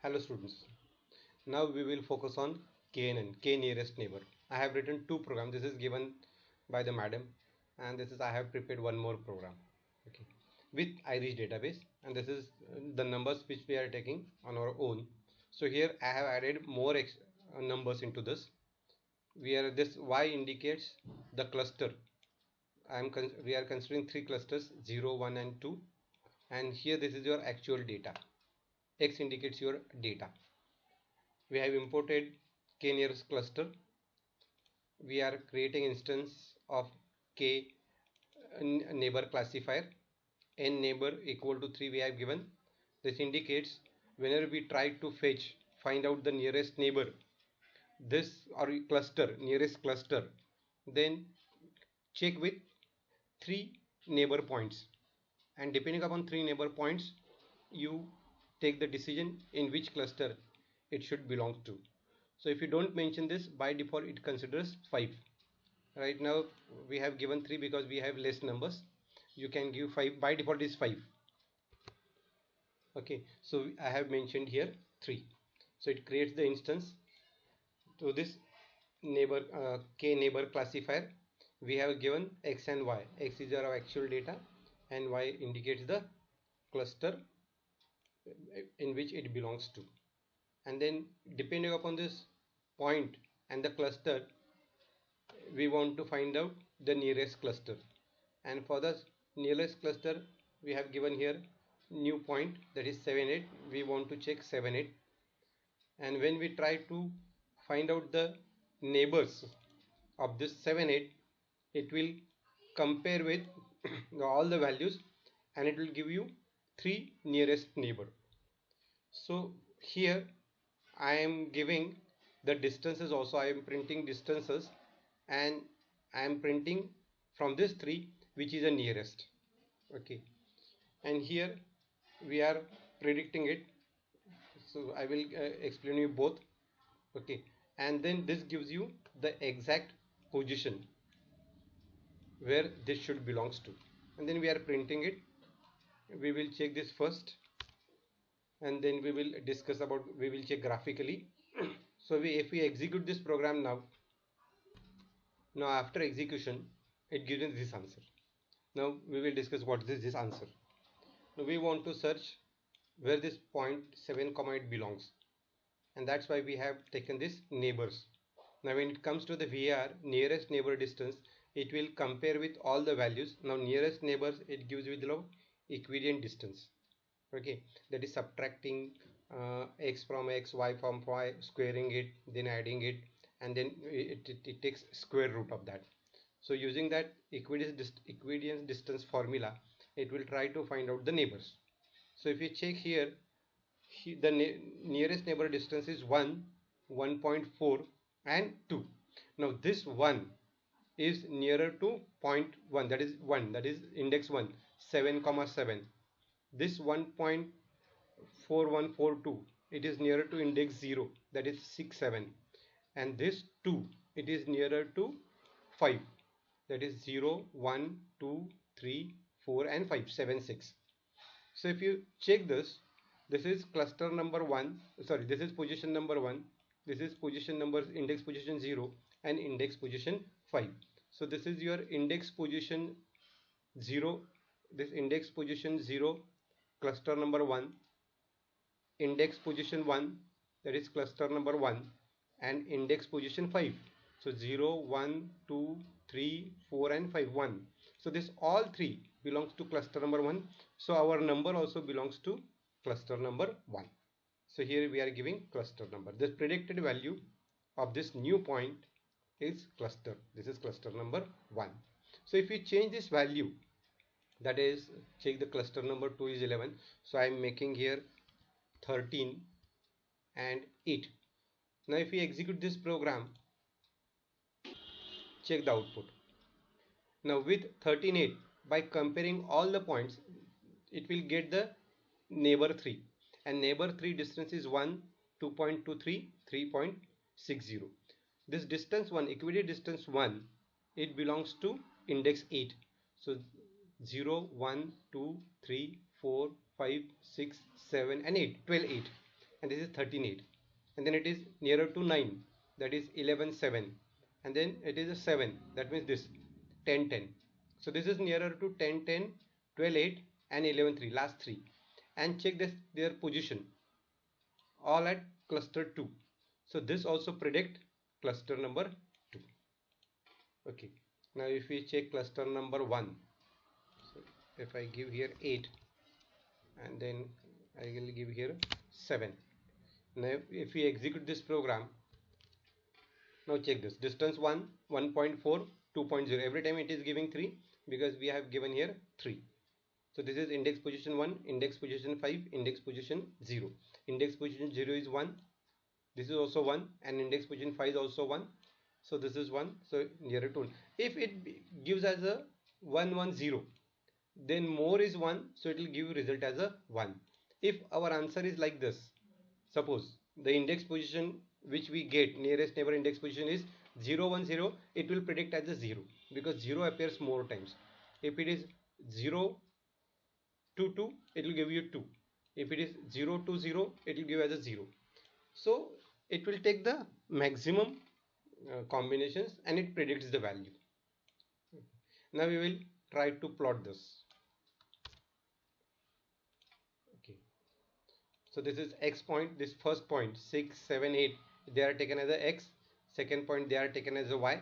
Hello students. Now we will focus on KNN, K nearest neighbor. I have written two programs. This is given by the madam, and this is I have prepared one more program. Okay, with Irish database, and this is the numbers which we are taking on our own. So here I have added more numbers into this. This Y indicates the cluster. We are considering three clusters 0, 1, and 2, and here this is your actual data. X indicates your data. We have imported k nearest cluster. We are creating instance of k neighbor classifier. N neighbor equal to 3 we have given. This indicates whenever we try to find out the nearest neighbor, this or cluster, nearest cluster, then check with three neighbor points, and depending upon three neighbor points you take the decision in which cluster it should belong to. So if you don't mention this, by default it considers 5. Right now we have given 3 because we have less numbers. You can give 5. By default is 5. Okay, so I have mentioned here 3. So it creates the instance to this neighbor k neighbor classifier. We have given x and y. X is our actual data and y indicates the cluster in which it belongs to. And then depending upon this point and the cluster, we want to find out the nearest cluster, and for the nearest cluster we have given here new point, that is 7 8. We want to check 7 8, and when we try to find out the neighbors of this 7 8, it will compare with all the values and it will give you 3 nearest neighbor. So here I am giving the distances also. I am printing distances, and I am printing from this 3 which is the nearest. Okay, and here we are predicting it. So I will explain you both. Okay, and then this gives you the exact position where this should belongs to, and then we are printing it. We will check this first, and then we will discuss about, we will check graphically. So if we execute this program now after execution it gives us this answer. Now we will discuss what is this answer. Now we want to search where this point 7 comma 8 belongs, and that's why we have taken this neighbors. Now when it comes to the VAR, nearest neighbor distance, it will compare with all the values. Now nearest neighbors it gives with the equidistant distance. Okay, that is subtracting x from x, y from y, squaring it, then adding it, and then it takes square root of that. So using that equidistant distance formula, it will try to find out the neighbors. So if you check here, the nearest neighbor distance is 1, 1.4 and 2. Now this 1 is nearer to 0.1, that is 1, that is index 1, 7 comma 7. This 1.4142, it is nearer to index 0, that is 6 7, and this 2, it is nearer to 5, that is 0 1 2 3 4 and 5 7 6. So if you check this, this is cluster number 1, sorry, this is position number 1, this is position number, index position 0 and index position 5. So this is your index position 0, this index position 0 cluster number 1, index position 1, that is cluster number 1, and index position 5. So 0 1 2 3 4 and 5 1. So this all three belongs to cluster number 1. So our number also belongs to cluster number 1. So here we are giving cluster number. The predicted value of this new point is cluster. This is cluster number 1. So if we change this value, that is, check the cluster number 2 is 11. So I am making here 13 and 8. Now if we execute this program, check the output. Now with 13.8, by comparing all the points, it will get the neighbor 3, and neighbor 3 distance is 1, 2.23, 3.60. This distance 1, equidistant distance 1, it belongs to index 8. So 0 1 2 3 4 5 6 7 and 8, 12 8. and this is 13.8, and then it is nearer to 9, that is 11.7, and then it is a 7, that means this 10.10. So this is nearer to 10.10, 12.8 and 11.3, last three, and check this their position all at cluster 2. So this also predict cluster number 2. Okay, now if we check cluster number 1, so if I give here 8 and then I will give here 7. Now if we execute this program, now check this distance 1, 1.4, 2.0, every time it is giving 3 because we have given here 3. So this is index position 1, index position 5, index position 0. Index position 0 is 1, this is also 1, and index position 5 is also 1. So this is 1, so nearer to 1. If it gives as a 1, 1, 0, then more is 1, so it will give result as a 1. If our answer is like this, suppose the index position which we get, nearest neighbor index position is 0, 1, 0, it will predict as a 0 because 0 appears more times. If it is 0, 2, 2, it will give you 2. If it is 0, 2, 0, it will give as a 0. So it will take the maximum combinations and it predicts the value. Now we will try to plot this. Okay, so this is x point, this first point 6, 7, 8, they are taken as a x, second point they are taken as a y,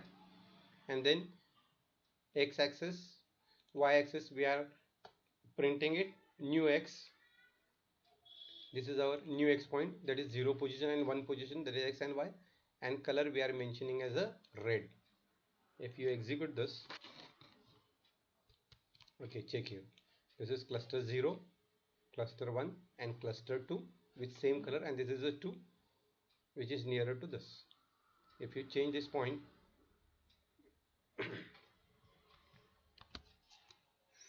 and then x axis, y axis, we are printing it new x. This is our new x point, that is 0 position and 1 position, that is x and y, and color we are mentioning as a red. If you execute this, okay, check here, this is cluster 0, cluster 1 and cluster 2 with same color, and this is a 2 which is nearer to this. If you change this point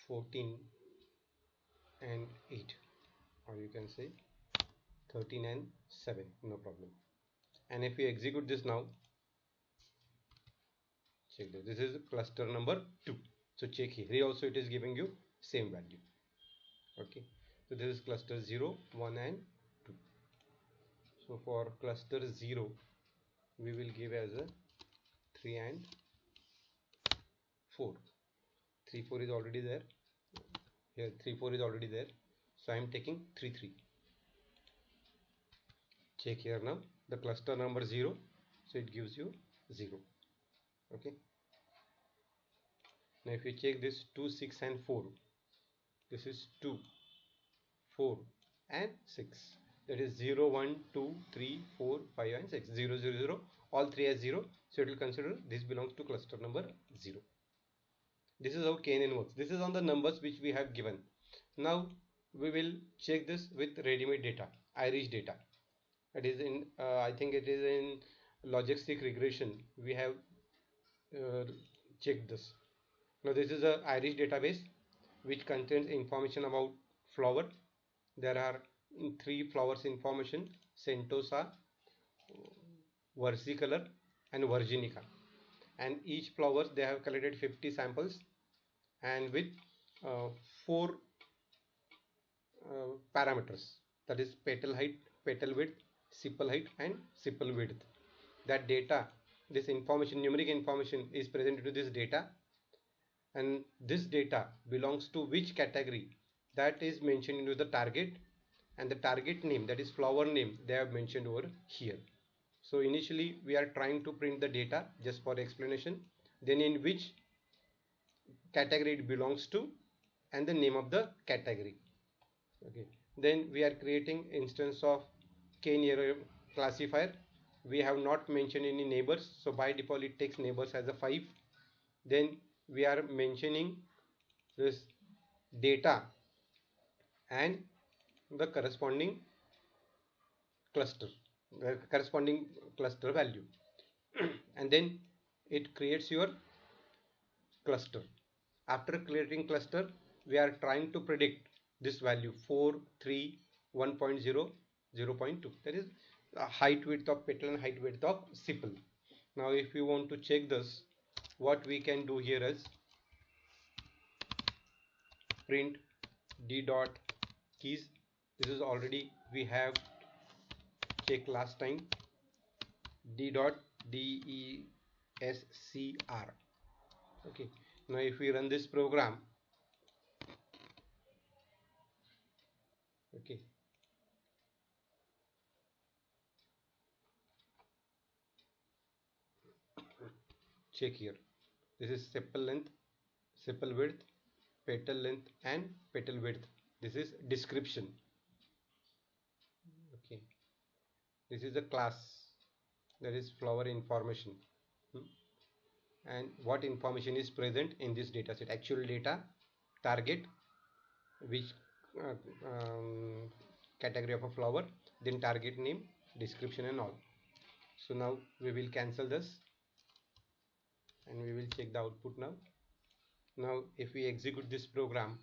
14 and 8, or you can say 13 and 7, no problem. And if you execute this now, check this, this is cluster number 2. So check here also it is giving you same value. Okay, so this is cluster 0, 1 and 2. So for cluster 0 we will give as a 3 and 4. 3, 4 is already there here, 3, 4 is already there, so I am taking 3, 3. Check here now the cluster number 0, so it gives you 0. Okay, now if you check this 2, 6 and 4, this is 2, 4 and 6, that is 0, 1, 2, 3, 4, 5 and 6, 0, 0, 0, all three as 0, so it will consider this belongs to cluster number 0. This is how KNN works. This is on the numbers which we have given. Now we will check this with ready-made data, Irish data. It is in I think it is in logistic regression we have checked this. Now this is a Irish database which contains information about flower. There are 3 flowers information: Sentosa, versicolor and virginica, and each flowers they have collected 50 samples and with 4 parameters, that is petal height, petal width, sepal height and sepal width. That data, this information, numeric information is presented to this data, and this data belongs to which category, that is mentioned into the target, and the target name, that is flower name, they have mentioned over here. So initially we are trying to print the data just for explanation, then in which category it belongs to and the name of the category. Okay, then we are creating instance of KNN classifier. We have not mentioned any neighbors, so by default it takes neighbors as a 5. Then we are mentioning this data and the corresponding cluster, the corresponding cluster value and then it creates your cluster. After creating cluster, we are trying to predict this value 4, 3, 1.0, 0.2, that is height width of petal and height width of sepal. Now if you want to check this, what we can do here is print d dot keys. This is already we have check last time d dot desc_r. Okay, now if we run this program, okay, check here, this is sepal length, sepal width, petal length and petal width. This is description. Okay, this is the class, that is flower information. And what information is present in this data set? Actual data, target, which uh, um, category of a flower, then target name, description and all. So now we will cancel this and we will check the output now. Now if we execute this program,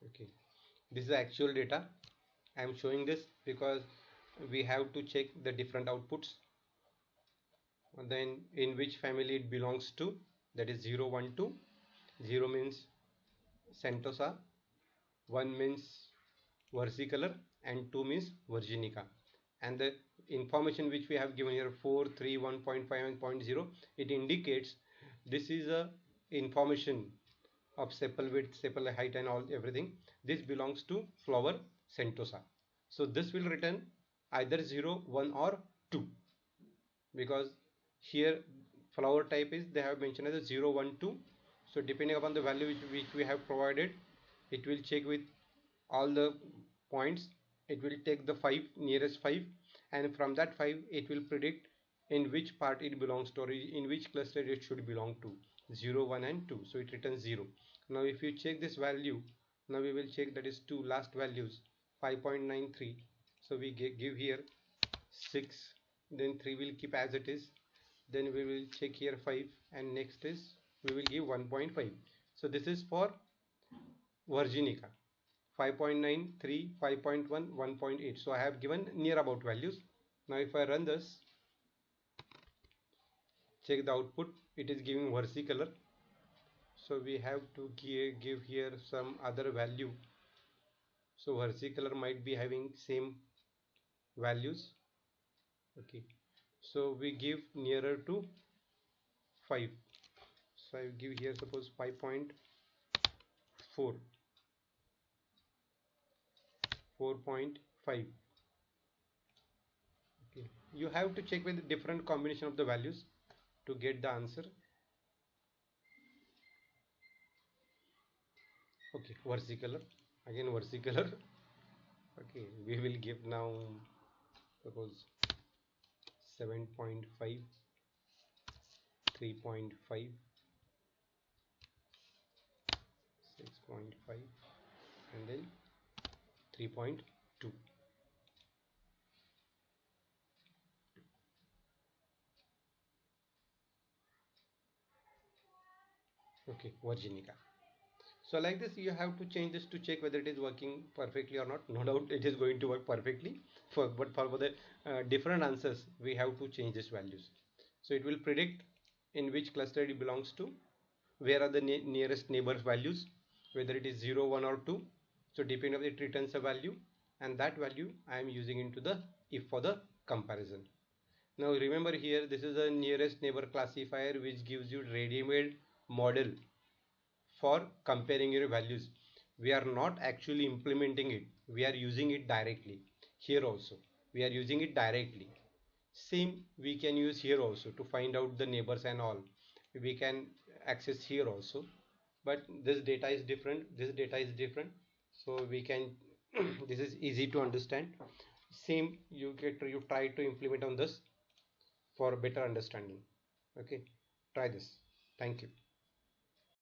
okay, this is the actual data. I am showing this because we have to check the different outputs, and then in which family it belongs to, that is 0 1 2. 0 means Sentosa, 1 means versicolor and 2 means virginica. And the information which we have given here 4 3 1.5 and 0.0, it indicates this is a information of sepal width, sepal height and all everything. This belongs to flower Sentosa. So this will return either 0 1 or 2, because here flower type is, they have mentioned as a 0 1 2. So depending upon the value which we have provided, it will check with all the points, it will take the 5 nearest 5, and from that 5 it will predict in which part it belongs to, or in which cluster it should belong to, 0 1 and 2. So it returns 0. Now if you check this value, now we will check, that is two last values 5.93. so we give here 6, then 3 will keep as it is, then we will check here 5, and next is we will give 1.5. so this is for virginica. 5.93, 5.1, 1.8. So I have given near about values. Now if I run this, check the output, it is giving versicolor. So we have to give here some other value. So versicolor might be having same values. Okay, so we give nearer to 5. So I give here suppose 5.4, 4.5. Okay, you have to check with different combination of the values to get the answer. Okay, versicolor, again versicolor. Okay, we will give now suppose 7.5, 3.5, 6.5 and then 3.2. Okay, virginica. So like this you have to change this to check whether it is working perfectly or not. No doubt it is going to work perfectly, but for the different answers we have to change these values. So it will predict in which cluster it belongs to, where are the nearest neighbors values, whether it is 0 1 or 2. So depending on it returns a value, and that value I am using into the if for the comparison. Now remember here, this is a nearest neighbor classifier which gives you ready-made model for comparing your values. We are not actually implementing it, we are using it directly. Here also we are using it directly. Same we can use here also to find out the neighbors and all, we can access here also, but this data is different, this data is different, so we can this is easy to understand. Same you try to implement on this for better understanding. Okay, try this. Thank you.